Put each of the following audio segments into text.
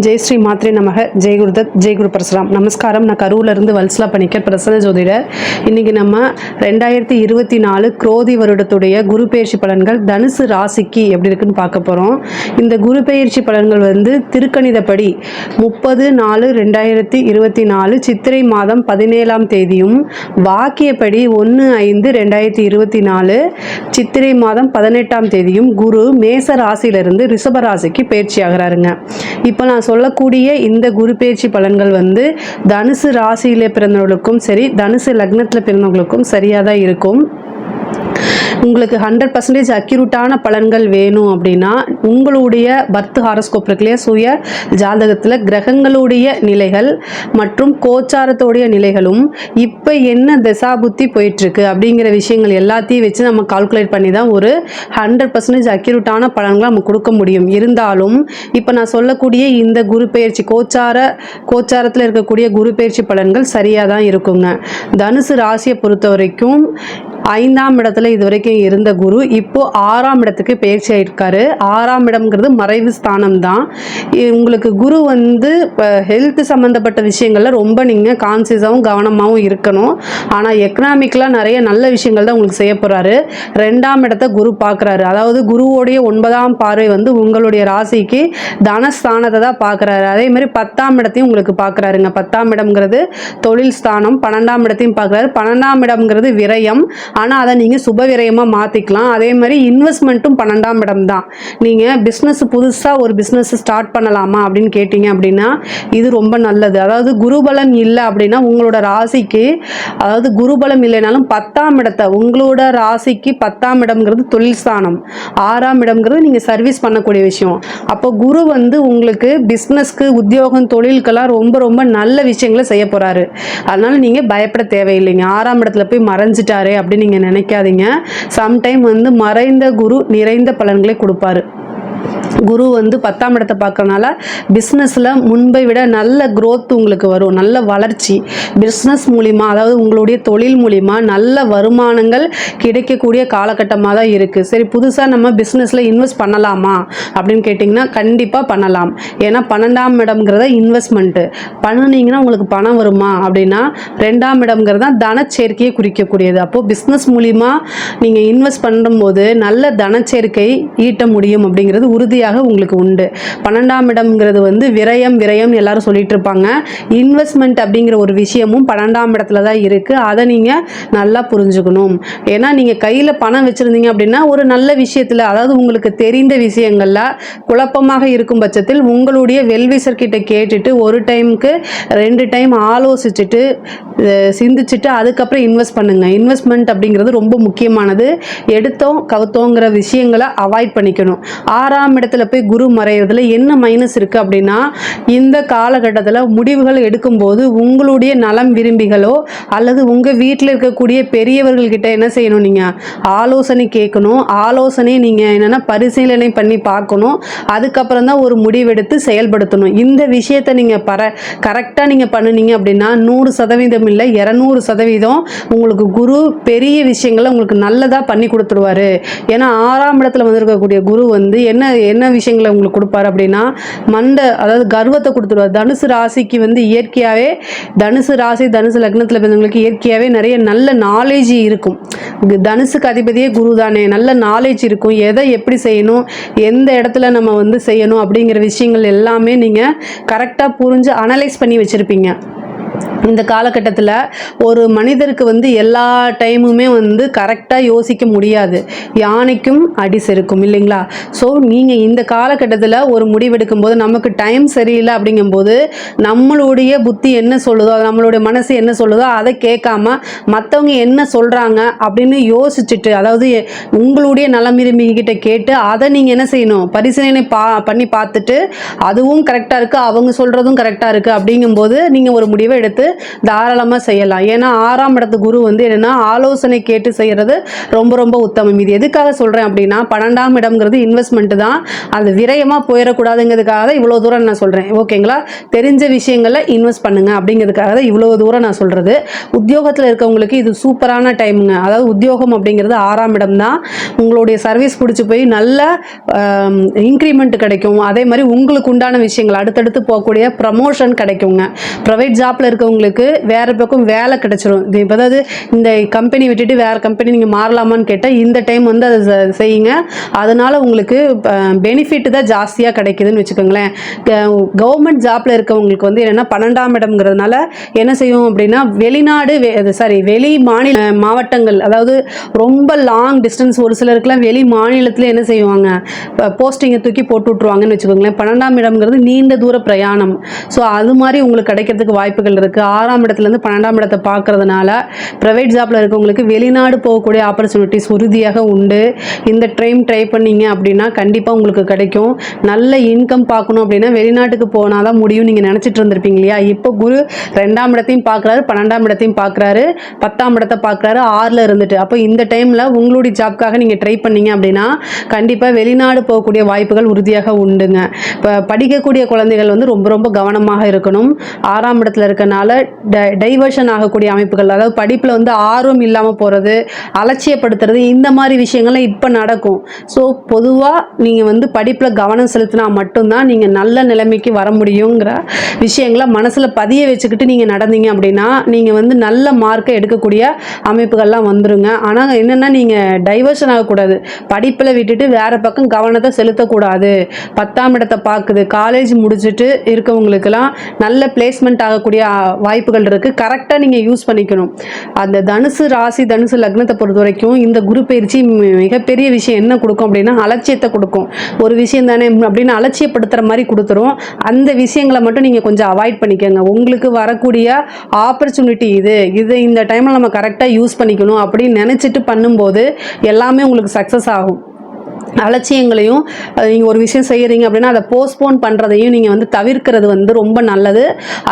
ஜெய் ஸ்ரீ மாத்ரே நமக. ஜெய் குருதத், ஜெய் குரு பரசுராம். நமஸ்காரம். நான் கரூர்லேருந்து வல்சலா பணிக்கர், பிரசன்ன ஜோதிடர். இன்றைக்கி நம்ம 2024 குரோதி வருடத்துடைய குரு பெயர்ச்சி பலன்கள் தனுசு ராசிக்கு எப்படி இருக்குன்னு பார்க்க போகிறோம். இந்த குரு பெயர்ச்சி பலன்கள் திருக்கணிதப்படி 30/4/2024 சித்திரை மாதம் 17ஆம் தேதியும், வாக்கியப்படி 1/5/2024 சித்திரை மாதம் 18ஆம் தேதியும் குரு மேச ராசியிலிருந்து ரிஷப ராசிக்கு பயிற்சி ஆகிறாருங்க. இப்போ நான் சொல்லக்கூடிய இந்த குரு பெயர்ச்சி பலன்கள் தனுசு ராசியிலே பிறந்தவர்களுக்கும் சரி, தனுசு லக்னத்தில் பிறந்தவர்களுக்கும் சரியாக தான் இருக்கும். உங்களுக்கு 100% அக்யூரேட்டான பலன்கள் வேணும் அப்படின்னா உங்களுடைய பர்த் ஹாரோஸ்கோப் இருக்குல்லையா, சுய ஜாதகத்தில் கிரகங்களுடைய நிலைகள் மற்றும் கோச்சாரத்தோடைய நிலைகளும் இப்போ என்ன தசாபுத்தி போயிட்டுருக்கு அப்படிங்கிற விஷயங்கள் எல்லாத்தையும் வச்சு நம்ம கால்குலேட் பண்ணி தான் ஒரு 100% அக்யூரேட்டான பலன்களை நம்ம கொடுக்க முடியும். இருந்தாலும் இப்போ நான் சொல்லக்கூடிய இந்த குரு பெயர்ச்சி கோச்சாரத்தில் இருக்கக்கூடிய குரு பெயர்ச்சி பலன்கள் சரியாக தான் இருக்குங்க. தனுசு ராசியை பொறுத்த வரைக்கும் 5ஆம் இடத்துல இது வரைக்கும் இருந்த குரு இப்போ 6ஆம் இடத்துக்கு பயிற்சி ஆயிருக்காரு. 6ஆம் இடம்ங்கிறது மறைவு ஸ்தானம் தான். உங்களுக்கு குரு ஹெல்த் சம்மந்தப்பட்ட விஷயங்கள்ல ரொம்ப நீங்கள் கான்சியஸாகவும் கவனமாகவும் இருக்கணும். ஆனால் எக்கனாமிக்கலாக நிறைய நல்ல விஷயங்கள் தான் உங்களுக்கு செய்ய போகிறாரு. 2ஆம் இடத்தை குரு பார்க்குறாரு. அதாவது குருவோடைய 9ஆம் பார்வை உங்களுடைய ராசிக்கு தனஸ்தானத்தை தான் பார்க்குறாரு. அதே மாதிரி 10ஆம் இடத்தையும் உங்களுக்கு பார்க்குறாருங்க. 10ஆம் இடம்ங்கிறது தொழில் ஸ்தானம். 12ஆம் இடத்தையும் பார்க்குறாரு. 12ஆம் இடம்ங்கிறது விரயம். ஆனால் அதை நீங்கள் சுப விரயமாக மாற்றிக்கலாம். அதே மாதிரி இன்வெஸ்ட்மெண்ட்டும் 12ஆம் இடம் தான். நீங்கள் பிஸ்னஸ் புதுசாக ஒரு பிஸ்னஸ் ஸ்டார்ட் பண்ணலாமா அப்படின்னு கேட்டிங்க அப்படின்னா இது ரொம்ப நல்லது. அதாவது குருபலம் இல்லை அப்படின்னா உங்களோட ராசிக்கு, அதாவது குருபலம் இல்லைனாலும் 10ஆம் இடத்தை, உங்களோட ராசிக்கு 10ஆம் இடம்ங்கிறது தொழில் ஸ்தானம், 6ஆம் இடம்ங்கிறது நீங்கள் சர்வீஸ் பண்ணக்கூடிய விஷயம். அப்போ குரு உங்களுக்கு பிஸ்னஸ்க்கு, உத்தியோகம், தொழிலுக்கெல்லாம் ரொம்ப ரொம்ப நல்ல விஷயங்களை செய்ய போகிறாரு. அதனால் நீங்கள் பயப்பட தேவையில்லைங்க. 6ஆம் இடத்துல போய் மறைஞ்சிட்டாரு அப்படின்னு நீங்கள் நினைக்காதீங்க. சம்டைம் மறைந்த குரு நிறைந்த பலன்களை கொடுப்பாரு. குரு 10ஆம் இடத்தை பார்க்கறனால பிஸ்னஸில் முன்பை விட நல்ல growth உங்களுக்கு வரும், நல்ல வளர்ச்சி. பிஸ்னஸ் மூலிமா, அதாவது உங்களுடைய தொழில் மூலிமா நல்ல வருமானங்கள் கிடைக்கக்கூடிய காலகட்டமாக தான் இருக்குது. சரி, புதுசாக நம்ம பிஸ்னஸில் இன்வெஸ்ட் பண்ணலாமா அப்படின்னு கேட்டிங்கன்னா கண்டிப்பாக பண்ணலாம். ஏன்னா 12ஆம் இடம்ங்கிறத இன்வெஸ்ட்மெண்ட்டு பண்ணினீங்கன்னா உங்களுக்கு பணம் வருமா அப்படின்னா 2ஆம் இடம்ங்கிறது தான் தனச்சேர்க்கையை குறிக்கக்கூடியது. அப்போது பிஸ்னஸ் மூலிமா நீங்கள் இன்வெஸ்ட் பண்ணும்போது நல்ல தனச்சேர்க்கை ஈட்ட முடியும் அப்படிங்கிறது உறுதியாக உங்களுக்கு உண்டு. 12ஆம் இடம்ங்கிறது விரயம் எல்லாரும் சொல்லிட்டு இருப்பாங்க. இன்வெஸ்ட்மெண்ட் அப்படிங்கிற ஒரு விஷயமும் 12ஆம் இடத்துல தான் இருக்குது. அதை நீங்கள் நல்லா புரிஞ்சுக்கணும். ஏன்னா நீங்கள் கையில் பணம் வச்சுருந்தீங்க அப்படின்னா ஒரு நல்ல விஷயத்தில், அதாவது உங்களுக்கு தெரிந்த விஷயங்களில் குழப்பமாக இருக்கும் பட்சத்தில் உங்களுடைய வெல்விசர் கிட்ட கேட்டுட்டு ஒரு டைமுக்கு 2 டைம் ஆலோசிச்சுட்டு சிந்திச்சுட்டு அதுக்கப்புறம் இன்வெஸ்ட் பண்ணுங்கள். இன்வெஸ்ட்மெண்ட் அப்படிங்கிறது ரொம்ப முக்கியமானது. எடுத்தோம் கவுத்தோங்கிற விஷயங்களை அவாய்ட் பண்ணிக்கணும். 6ஆம் இடத்துல போய் குரு மறைகிறதுல என்ன மைனஸ் இருக்குது அப்படின்னா, இந்த காலகட்டத்தில் முடிவுகள் எடுக்கும்போது உங்களுடைய நலம் விரும்பிகளோ அல்லது உங்கள் வீட்டில் இருக்கக்கூடிய பெரியவர்கள்கிட்ட என்ன செய்யணும், நீங்கள் ஆலோசனை கேட்கணும். ஆலோசனை நீங்கள் என்னென்னா பரிசீலனை பண்ணி பார்க்கணும். அதுக்கப்புறம் தான் ஒரு முடிவெடுத்து செயல்படுத்தணும். இந்த விஷயத்தை நீங்கள் கரெக்டாக நீங்கள் பண்ணினீங்க அப்படின்னா 100% இல்லை 200% உங்களுக்கு குரு பெரிய விஷயங்களை உங்களுக்கு நல்லதாக பண்ணி கொடுத்துருவாரு. ஏன்னா 6ஆம் இடத்துல இருக்கக்கூடிய குரு என்ன விஷயங்களை உங்களுக்கு கொடுப்பாரு அப்படின்னா அதாவது கர்வத்தை கொடுத்துருவார். தனுசு ராசிக்கு இயற்கையாகவே தனுசு ராசி, தனுசு லக்னத்தில் பிறந்தவங்களுக்கு இயற்கையாகவே நிறைய நல்ல நாலேஜ் இருக்கும். தனுசுக்கு அதிபதியே குரு தானே, நல்ல நாலேஜ் இருக்கும். எதை எப்படி செய்யணும், எந்த இடத்துல நம்ம செய்யணும் அப்படிங்கிற விஷயங்கள் எல்லாமே நீங்கள் கரெக்டாக புரிஞ்சு அனலைஸ் பண்ணி வச்சுருப்பீங்க. இந்த காலகட்டத்தில் ஒரு மனிதருக்கு எல்லா டைமுமே கரெக்டாக யோசிக்க முடியாது. யானைக்கும் அடி செருக்கும் இல்லைங்களா? ஸோ நீங்கள் இந்த காலகட்டத்தில் ஒரு முடிவெடுக்கும் போது நமக்கு டைம் சரியில்லை அப்படிங்கும்போது நம்மளுடைய புத்தி என்ன சொல்லுதோ, நம்மளுடைய மனசு என்ன சொல்லுதோ அதை கேட்காம மற்றவங்க என்ன சொல்கிறாங்க அப்படின்னு யோசிச்சுட்டு, அதாவது உங்களுடைய நலம் விரும்பிகிட்ட கேட்டு அதை நீங்கள் என்ன செய்யணும், பரிசீலனை பண்ணி பார்த்துட்டு அதுவும் கரெக்டாக இருக்குது, அவங்க சொல்கிறதும் கரெக்டாக இருக்குது அப்படிங்கும்போது நீங்கள் ஒரு முடிவை எடுத்து தாராளமாக செய்யலாம். ஏன்னா 6ஆம் இடத்து குரு வந்து என்னென்னா ஆலோசனை கேட்டு செய்கிறது ரொம்ப ரொம்ப உத்தமம். இது எதுக்காக சொல்கிறேன் அப்படின்னா 12ஆம் இடம்ங்கிறது இன்வெஸ்ட்மெண்ட்டு தான், அது விரயமாக போயிடக்கூடாதுங்கிறதுக்காக தான் இவ்வளோ தூரம் நான் சொல்கிறேன். ஓகேங்களா? தெரிஞ்ச விஷயங்களில் இன்வெஸ்ட் பண்ணுங்க அப்படிங்கிறதுக்காக தான் இவ்வளோ தூரம் நான் சொல்கிறது. உத்தியோகத்தில் இருக்கவங்களுக்கு இது சூப்பரான டைமுங்க. அதாவது உத்தியோகம் அப்படிங்கிறது 6ஆம் இடம் தான். உங்களுடைய சர்வீஸ் பிடிச்சி போய் நல்ல இன்க்ரிமெண்ட் கிடைக்கும். அதே மாதிரி உங்களுக்கு உண்டான விஷயங்கள் அடுத்தடுத்து போகக்கூடிய ப்ரமோஷன் கிடைக்குங்க. ப்ரைவேட் ஜாப்பில் இருக்கவங்களுக்கு வேறு பக்கம் வேலை கிடைச்சிரும். இப்போ அதாவது இந்த கம்பெனி விட்டுட்டு வேறு கம்பெனி நீங்கள் மாறலாமான்னு கேட்டால் இந்த டைம் வந்து அதை செய்யுங்க. அதனால் உங்களுக்கு பெனிஃபிட் தான் ஜாஸ்தியாக கிடைக்குதுன்னு வச்சுக்கோங்களேன். கவர்மெண்ட் ஜாப்பில் இருக்கவங்களுக்கு வந்து என்னென்னா 12ஆம் இடம்ங்கிறதுனால என்ன செய்யும் அப்படின்னா வெளி மாநில மாவட்டங்கள், அதாவது ரொம்ப லாங் டிஸ்டன்ஸ், ஒரு சிலருக்குலாம் வெளி மாநிலத்தில் என்ன செய்வாங்க, போஸ்டிங்கை தூக்கி போட்டு விட்ருவாங்கன்னு வச்சுக்கோங்களேன். 12ஆம் இடம்ங்கிறது நீண்ட தூர பிரயாணம். ஸோ அது மாதிரி உங்களுக்கு கிடைக்கிறதுக்கு வாய்ப்புகள் இருக்குது. 6ஆம் இடத்துலேருந்து 12ஆம் இடத்தை பார்க்கறதுனால ப்ரைவேட் ஜாப்பில் இருக்கவங்களுக்கு வெளிநாடு போகக்கூடிய ஆப்பர்ச்சுனிட்டிஸ் உறுதியாக உண்டு. இந்த ட்ரை பண்ணீங்க அப்படின்னா கண்டிப்பாக உங்களுக்கு கிடைக்கும். நல்ல இன்கம் பார்க்கணும் அப்படின்னா வெளிநாட்டுக்கு போனால் தான் முடியும் நீங்கள் நினச்சிட்டு இருந்திருப்பீங்க இல்லையா? இப்போ குரு 2ஆம் இடத்தையும் பார்க்குறாரு, 12ஆம் இடத்தையும் பார்க்குறாரு, 10ஆம் இடத்தை பார்க்குறாரு, 6ல் இருந்துட்டு. அப்போ இந்த டைமில் உங்களுடைய ஜாப்காக நீங்கள் ட்ரை பண்ணீங்க அப்படின்னா கண்டிப்பாக வெளிநாடு போகக்கூடிய வாய்ப்புகள் உறுதியாக உண்டுங்க. இப்போ படிக்கக்கூடிய குழந்தைகள் வந்து ரொம்ப ரொம்ப கவனமாக இருக்கணும். 6ஆம் இடத்துல இருக்கனால டைவர்ஷன் ஆகக்கூடிய அமைப்புகள், அதாவது படிப்பில் வந்து ஆர்வம் இல்லாமல் போகிறது, அலட்சியப்படுத்துறது, இந்த மாதிரி விஷயங்கள்லாம் இப்போ நடக்கும். ஸோ பொதுவாக நீங்கள் வந்து படிப்பில் கவனம் செலுத்தினா மட்டும்தான் நீங்கள் நல்ல நிலைமைக்கு வர முடியுங்கிற விஷயங்களை மனசில் பதிய வச்சுக்கிட்டு நீங்கள் நடந்தீங்க அப்படின்னா நீங்கள் வந்து நல்ல மார்க்கை எடுக்கக்கூடிய அமைப்புகள்லாம் வந்துருங்க. ஆனால் என்னென்னா நீங்கள் டைவர்ஷன் ஆகக்கூடாது. படிப்பில் விட்டுட்டு வேறு பக்கம் கவனத்தை செலுத்தக்கூடாது. 10ஆம் இடத்தை பார்க்குது. காலேஜ் முடிச்சுட்டு இருக்கவங்களுக்கெல்லாம் நல்ல பிளேஸ்மெண்ட் ஆகக்கூடிய வாய்ப்புகள் இருக்குது. கரெக்டாக நீங்கள் யூஸ் பண்ணிக்கணும். அந்த தனுசு ராசி, தனுசு லக்னத்தை பொறுத்த வரைக்கும் இந்த குரு பயிற்சி மிகப்பெரிய விஷயம் என்ன கொடுக்கும் அப்படின்னா அலட்சியத்தை கொடுக்கும். ஒரு விஷயம் தானே அப்படின்னு அலட்சியப்படுத்துகிற மாதிரி கொடுத்துரும். அந்த விஷயங்களை மட்டும் நீங்கள் கொஞ்சம் அவாய்ட் பண்ணிக்கோங்க. உங்களுக்கு வரக்கூடிய ஆப்பர்ச்சுனிட்டி இதை இந்த டைமில் நம்ம கரெக்டாக யூஸ் பண்ணிக்கணும் அப்படின்னு நினச்சிட்டு பண்ணும்போது எல்லாமே உங்களுக்கு சக்ஸஸ் ஆகும். அலட்சியங்களையும் நீங்கள் ஒரு விஷயம் செய்கிறீங்க அப்படின்னா அதை போஸ்ட்போன் பண்ணுறதையும் நீங்கள் வந்து தவிர்க்கிறது வந்து ரொம்ப நல்லது.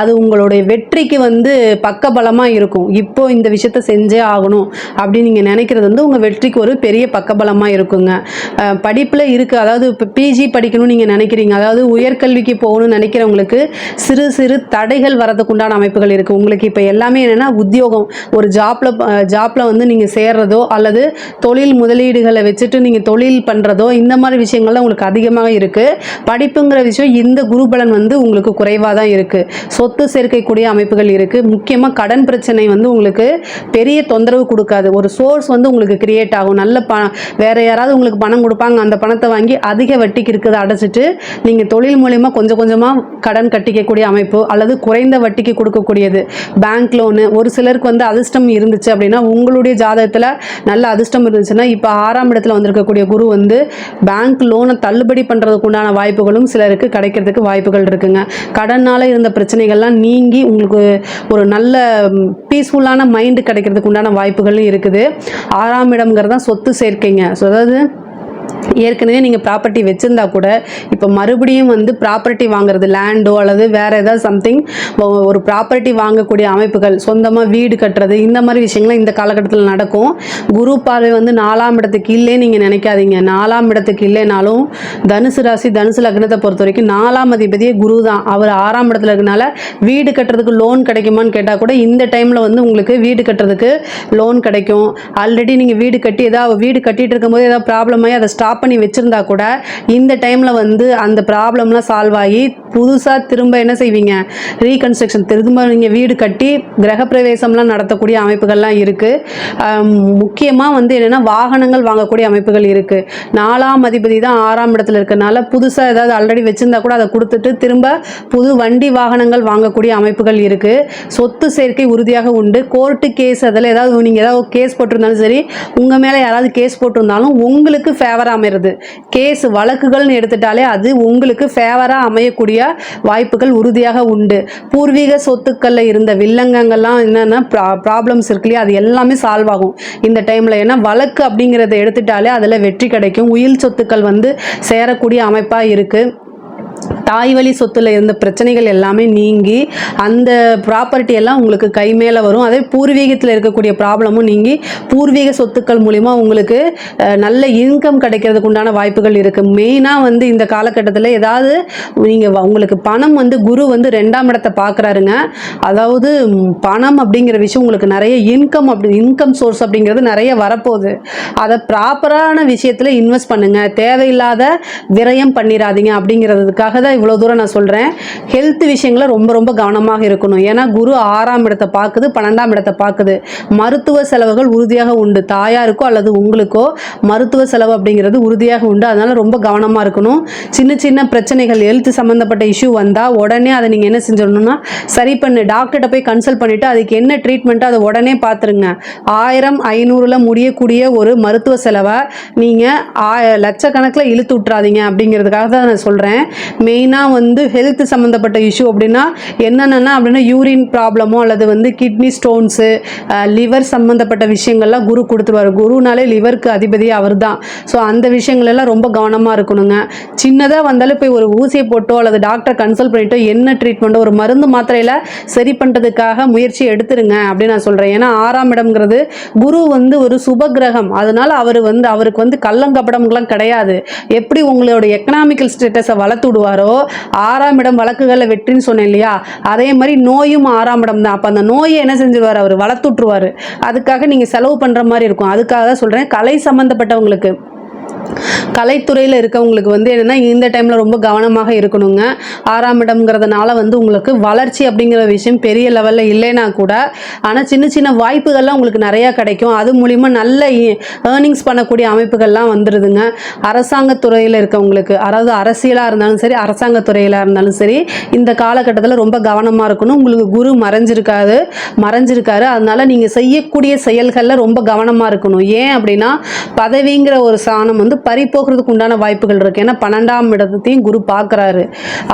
அது உங்களுடைய வெற்றிக்கு வந்து பக்கபலமாக இருக்கும். இப்போ இந்த விஷயத்த செஞ்சே ஆகணும் அப்படின்னு நீங்கள் நினைக்கிறது வந்து உங்கள் வெற்றிக்கு ஒரு பெரிய பக்கபலமாக இருக்குங்க. படிப்பில் இருக்குது, அதாவது இப்போ பிஜி படிக்கணும்னு நீங்கள் நினைக்கிறீங்க, அதாவது உயர்கல்விக்கு போகணும்னு நினைக்கிறவங்களுக்கு சிறு சிறு தடைகள் வரதுக்கு உண்டான அமைப்புகள் இருக்குது. உங்களுக்கு இப்போ எல்லாமே என்னென்னா உத்தியோகம், ஒரு ஜாப்பில் வந்து நீங்கள் சேர்றதோ அல்லது தொழில் முதலீடுகளை வச்சுட்டு நீங்கள் தொழில் பண்ணுறதோ இந்த மாதிரி விஷயங்கள்லாம் உங்களுக்கு அதிகமாக இருக்குது. படிப்புங்கிற விஷயம் இந்த குருபலன் வந்து உங்களுக்கு குறைவாக தான் இருக்குது. சொத்து சேர்க்கக்கூடிய அமைப்புகள் இருக்குது. முக்கியமாக கடன் பிரச்சனை வந்து உங்களுக்கு பெரிய தொந்தரவு கொடுக்காது. ஒரு சோர்ஸ் வந்து உங்களுக்கு கிரியேட் ஆகும். நல்ல வேறு யாராவது உங்களுக்கு பணம் கொடுப்பாங்க, அந்த பணத்தை வாங்கி அதிக வட்டிக்கு இருக்கிறத அடைச்சிட்டு நீங்கள் தொழில் மூலயமா கொஞ்சம் கொஞ்சமாக கடன் கட்டிக்கக்கூடிய அமைப்பு அல்லது குறைந்த வட்டிக்கு கொடுக்கக்கூடியது பேங்க் லோனு. ஒரு சிலருக்கு வந்து அதிர்ஷ்டம் இருந்துச்சு அப்படின்னா, உங்களுடைய ஜாதகத்தில் நல்ல அதிர்ஷ்டம் இருந்துச்சுன்னா இப்போ 6ஆம் இடத்துல வந்திருக்கக்கூடிய குரு வந்து பேங்க் லோனை தள்ளுபடி பண்ணுறதுக்கு உண்டான வாய்ப்புகளும் சிலருக்கு கிடைக்கிறதுக்கு வாய்ப்புகள் இருக்குங்க. கடனால் இருந்த பிரச்சனைகள்லாம் நீங்கி உங்களுக்கு ஒரு நல்ல பீஸ்ஃபுல்லான மைண்டு கிடைக்கிறதுக்கு உண்டான வாய்ப்புகளும் இருக்குது. 6ஆம் இடம்ங்கிறது தான் சொத்து சேர்க்கைங்க. ஸோ அதாவது ஏற்கனவே நீங்கள் ப்ராப்பர்ட்டி வச்சுருந்தா கூட இப்போ மறுபடியும் வந்து ப்ராப்பர்ட்டி வாங்குறது, லேண்டோ அல்லது வேறு ஏதாவது சம்திங் ஒரு ப்ராப்பர்ட்டி வாங்கக்கூடிய அமைப்புகள், சொந்தமாக வீடு கட்டுறது, இந்த மாதிரி விஷயங்கள்லாம் இந்த காலகட்டத்தில் நடக்கும். குரு பார்வை வந்து 4ஆம் இடத்துக்கு இல்லையே நீங்கள் நினைக்காதீங்க. 4ஆம் இடத்துக்கு இல்லைனாலும் தனுசு ராசி, தனுசு லக்னத்தை பொறுத்த வரைக்கும் 4ஆம் அதிபதியே குரு தான். அவர் 6ஆம் இடத்துல இருக்கனால வீடு கட்டுறதுக்கு லோன் கிடைக்குமான்னு கேட்டால் கூட இந்த டைமில் வந்து உங்களுக்கு வீடு கட்டுறதுக்கு லோன் கிடைக்கும். ஆல்ரெடி நீங்கள் வீடு கட்டிட்டு இருக்கும்போது ஏதாவது ப்ராப்ளம் ஆகி அதை ஸ்டாப் பண்ணி வச்சுருந்தா கூட இந்த டைமில் வந்து அந்த ப்ராப்ளம்லாம் சால்வ் ஆகி புதுசாக திரும்ப என்ன செய்வீங்க, ரீகன்ஸ்ட்ரக்ஷன், திரும்ப நீங்கள் வீடு கட்டி கிரகப்பிரவேசம்லாம் நடத்தக்கூடிய அமைப்புகள்லாம் இருக்குது. முக்கியமாக வந்து என்னென்னா வாகனங்கள் வாங்கக்கூடிய அமைப்புகள் இருக்குது. 4ஆம் அதிபதி தான் 6ஆம் இடத்துல இருக்கனால புதுசாக ஏதாவது ஆல்ரெடி வச்சுருந்தா கூட அதை கொடுத்துட்டு திரும்ப புது வண்டி வாகனங்கள் வாங்கக்கூடிய அமைப்புகள் இருக்குது. சொத்து சேர்க்கை உறுதியாக உண்டு. கோர்ட்டு கேஸ், அதில் ஏதாவது நீங்கள் ஏதாவது கேஸ் போட்டிருந்தாலும் சரி, உங்கள் மேலே யாராவது கேஸ் போட்டிருந்தாலும் உங்களுக்கு ஃபேவராக அமைகிறது. கேஸ் வழக்குகள்னு எடுத்துட்டாலே அது உங்களுக்கு ஃபேவராக அமையக்கூடிய வாய்ப்புகள் உறுதியாக உண்டு. பூர்வீக சொத்துக்களில் இருந்த வில்லங்கங்கள்லாம் என்னென்ன ப்ராப்ளம்ஸ் இருக்கு இல்லையா, அது எல்லாமே சால்வ் ஆகும் இந்த டைமில். ஏன்னா வழக்கு அப்படிங்கிறத எடுத்துட்டாலே அதில் வெற்றி கிடைக்கும். உயில் சொத்துக்கள் வந்து சேரக்கூடிய அமைப்பாக இருக்குது. தாய் வழி சொத்துல இருந்த பிரச்சனைகள் எல்லாமே நீங்கி அந்த ப்ராப்பர்ட்டி எல்லாம் உங்களுக்கு கை மேலே வரும். அதே பூர்வீகத்தில் இருக்கக்கூடிய ப்ராப்ளமும் நீங்கி பூர்வீக சொத்துக்கள் மூலிமா உங்களுக்கு நல்ல இன்கம் கிடைக்கிறதுக்கு உண்டான வாய்ப்புகள் இருக்குது. மெயினாக வந்து இந்த காலகட்டத்தில் ஏதாவது நீங்கள் உங்களுக்கு பணம் வந்து குரு வந்து 2ஆம் இடத்தை பார்க்குறாருங்க. அதாவது பணம் அப்படிங்கிற விஷயம் உங்களுக்கு நிறைய இன்கம் சோர்ஸ் அப்படிங்கிறது நிறைய வரப்போகுது. அதை ப்ராப்பரான விஷயத்தில் இன்வெஸ்ட் பண்ணுங்கள். தேவையில்லாத விரயம் பண்ணிடாதீங்க. அப்படிங்கிறதுக்காக தான் இவ்வளோ தூரம் நான் சொல்கிறேன். ஹெல்த் விஷயங்களை ரொம்ப ரொம்ப கவனமாக இருக்கணும். ஏன்னா குரு 6ஆம் இடத்தை பார்க்குது, 12ஆம் இடத்தை பார்க்குது. மருத்துவ செலவுகள் உறுதியாக உண்டு. தாயாருக்கோ அல்லது உங்களுக்கோ மருத்துவ செலவு அப்படிங்கிறது உறுதியாக உண்டு. அதனால் ரொம்ப கவனமாக இருக்கணும். சின்ன சின்ன பிரச்சனைகள் ஹெல்த் சம்மந்தப்பட்ட இஷ்யூ வந்தால் உடனே அதை நீங்கள் என்ன செஞ்சிடணும்னா சரி பண்ணு, டாக்டர்கிட்ட போய் கன்சல்ட் பண்ணிவிட்டு அதுக்கு என்ன ட்ரீட்மெண்ட்டோ அதை உடனே பார்த்துருங்க. 1000 500 முடியக்கூடிய ஒரு மருத்துவ செலவை நீங்கள் லட்சக்கணக்கில் இழுத்து விட்றாதீங்க. அப்படிங்கிறதுக்காக தான் நான் சொல்கிறேன். மெயினாக வந்து ஹெல்த் சம்மந்தப்பட்ட இஷ்யூ அப்படின்னா என்னென்னா அப்படின்னா யூரின் ப்ராப்ளமோ அல்லது வந்து கிட்னி ஸ்டோன்ஸு, லிவர் சம்மந்தப்பட்ட விஷயங்கள்லாம் குரு கொடுத்துருவார். குருனாலே லிவருக்கு அதிபதி அவர் தான். ஸோ அந்த விஷயங்களெல்லாம் ரொம்ப கவனமாக இருக்கணுங்க. சின்னதாக வந்தாலும் போய் ஒரு ஊசியை போட்டோ அல்லது டாக்டரை கன்சல்ட் பண்ணிட்டோ என்ன ட்ரீட்மெண்ட்டோ ஒரு மருந்து மாத்திரையில் சரி பண்ணுறதுக்காக முயற்சி எடுத்துருங்க அப்படின்னு நான் சொல்கிறேன். ஏன்னா 6ஆம் இடம்ங்கிறது குரு வந்து ஒரு சுபகிரகம். அதனால் அவருக்கு வந்து கள்ளங்கப்படம்லாம் கிடையாது. எப்படி உங்களோட எக்கனாமிக்கல் ஸ்டேட்டஸை வளர்த்து விடுவாரோ, 6ஆம் இடம் வழக்குகளில் வெற்றின்னு சொன்னேன் இல்லையா, அதே மாதிரி நோயும் 6ஆம் இடம் தான். அப்போ அந்த நோயை என்ன செஞ்சிருவார், அவர் வளர்த்து விட்டுருவார். அதுக்காக நீங்கள் செலவு பண்ணுற மாதிரி இருக்கும். அதுக்காக தான் சொல்கிறேன். கலை சம்மந்தப்பட்டவங்களுக்கு, கலைத்துறையில் இருக்கவங்களுக்கு வந்து என்னென்னா இந்த டைமில் ரொம்ப கவனமாக இருக்கணுங்க. 6ஆம் இடம்ங்கிறதுனால வந்து உங்களுக்கு வளர்ச்சி அப்படிங்கிற விஷயம் பெரிய லெவலில் இல்லைனா கூட, ஆனால் சின்ன சின்ன வாய்ப்புகள்லாம் உங்களுக்கு நிறையா கிடைக்கும். அது மூலிமா நல்ல ஏர்னிங்ஸ் பண்ணக்கூடிய அமைப்புகள்லாம் வந்துடுதுங்க. அரசாங்கத்துறையில் இருக்கவங்களுக்கு, அதாவது அரசியலாக இருந்தாலும் சரி அரசாங்கத்துறையில் இருந்தாலும் சரி, இந்த காலகட்டத்தில் ரொம்ப கவனமாக இருக்கணும். உங்களுக்கு குரு மறைஞ்சிருக்காரு. அதனால் நீங்கள் செய்யக்கூடிய செயல்களில் ரொம்ப கவனமாக இருக்கணும். ஏன் அப்படின்னா பதவிங்கிற ஒரு சாணம் வந்து பறிப்போகிறதுக்கு உண்டான வாய்ப்புகள் இருக்குது. ஏன்னா 12ஆம் இடத்தையும் குரு பார்க்குறாரு.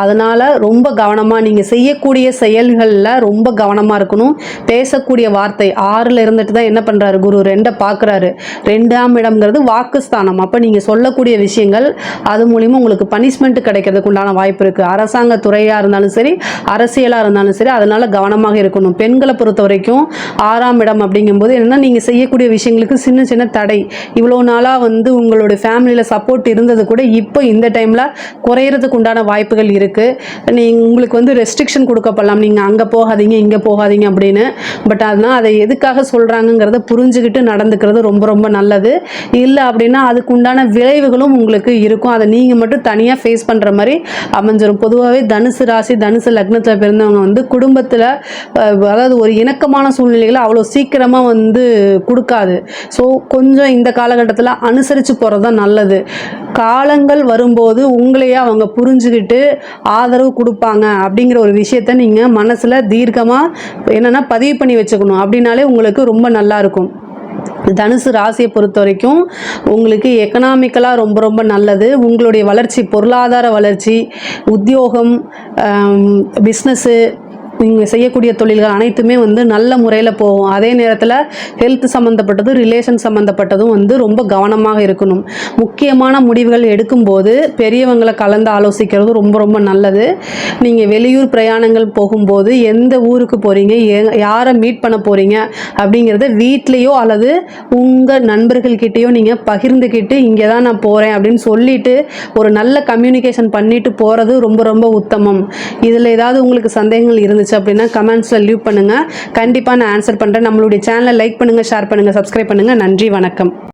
அதனால் ரொம்ப கவனமாக நீங்கள் செய்யக்கூடிய செயல்களில் ரொம்ப கவனமாக இருக்கணும். பேசக்கூடிய வார்த்தை 6ல் இருந்துட்டு தான் என்ன பண்ணுறாரு, குரு 2 பார்க்குறாரு. 2ஆம் இடம்ங்கிறது வாக்குஸ்தானம். அப்போ நீங்கள் சொல்லக்கூடிய விஷயங்கள் அது மூலிமா உங்களுக்கு பனிஷ்மெண்ட் கிடைக்கிறதுக்கு உண்டான வாய்ப்பு இருக்குது. அரசாங்க துறையாக இருந்தாலும் சரி அரசியலாக இருந்தாலும் சரி, அதனால் கவனமாக இருக்கணும். பெண்களை பொறுத்த வரைக்கும் 6ஆம் இடம் அப்படிங்கும்போது என்னென்னா நீங்கள் செய்யக்கூடிய விஷயங்களுக்கு சின்ன சின்ன தடை, இவ்வளோ நாளாக வந்து உங்களுடைய ஃபேமிலியில் சப்போர்ட் இருந்தது கூட இப்போ இந்த டைமில் குறையிறதுக்கு உண்டான வாய்ப்புகள் இருக்குது. உங்களுக்கு வந்து ரெஸ்ட்ரிக்ஷன் கொடுக்கப்படலாம், நீங்கள் அங்கே போகாதீங்க இங்கே போகாதீங்க அப்படின்னு. பட் அதனால் அதை எதுக்காக சொல்கிறாங்கங்கிறத புரிஞ்சுக்கிட்டு நடந்துக்கிறது ரொம்ப ரொம்ப நல்லது. இல்லை அப்படின்னா அதுக்கு உண்டான விளைவுகளும் உங்களுக்கு இருக்கும். அதை நீங்கள் மட்டும் தனியாக ஃபேஸ் பண்ணுற மாதிரி அமைஞ்சிடும். பொதுவாகவே தனுசு ராசி தனுசு லக்னத்தில் பிறந்தவங்க வந்து குடும்பத்தில் அதாவது ஒரு இணக்கமான சூழ்நிலைகளை அவ்வளோ சீக்கிரமாக வந்து கொடுக்காது. ஸோ கொஞ்சம் இந்த காலகட்டத்தில் அனுசரித்து போகிறது தான் நல்லது. காலங்கள் வரும்போது உங்களையே அவங்க புரிஞ்சுக்கிட்டு ஆதரவு கொடுப்பாங்க. அப்படிங்கிற ஒரு விஷயத்த நீங்கள் மனசில் தீர்க்கமாக என்னென்னா பதிவு பண்ணி வச்சுக்கணும். அப்படின்னாலே உங்களுக்கு ரொம்ப நல்லாயிருக்கும். தனுசு ராசியை பொறுத்த வரைக்கும் உங்களுக்கு எக்கனாமிக்கலாக ரொம்ப ரொம்ப நல்லது. உங்களுடைய வளர்ச்சி, பொருளாதார வளர்ச்சி, உத்தியோகம், பிஸ்னஸ்ஸு, நீங்கள் செய்யக்கூடிய தொழில்கள் அனைத்துமே வந்து நல்ல முறையில் போகும். அதே நேரத்தில் ஹெல்த் சம்மந்தப்பட்டதும் ரிலேஷன் சம்மந்தப்பட்டதும் வந்து ரொம்ப கவனமாக இருக்கணும். முக்கியமான முடிவுகள் எடுக்கும்போது பெரியவங்களை கலந்து ஆலோசிக்கிறது ரொம்ப ரொம்ப நல்லது. நீங்கள் வெளியூர் பிரயாணங்கள் போகும்போது எந்த ஊருக்கு போகிறீங்க, யாரை மீட் பண்ண போகிறீங்க அப்படிங்கிறத வீட்லேயோ அல்லது உங்கள் நண்பர்கள்கிட்டையோ நீங்கள் பகிர்ந்துக்கிட்டு இங்கே தான் நான் போகிறேன் அப்படின்னு சொல்லிவிட்டு ஒரு நல்ல கம்யூனிகேஷன் பண்ணிட்டு போகிறது ரொம்ப ரொம்ப உத்தமம். இதில் ஏதாவது உங்களுக்கு சந்தேகங்கள் இருந்துச்சு அப்படின்னா கமெண்ட்ஸில் லீவ் பண்ணுங்கள். கண்டிப்பாக நான் ஆன்சர் பண்ணுறேன். நம்மளுடைய சேனலை லைக் பண்ணுங்கள், ஷேர் பண்ணுங்கள், சப்ஸ்கிரைப் பண்ணுங்கள். நன்றி, வணக்கம்.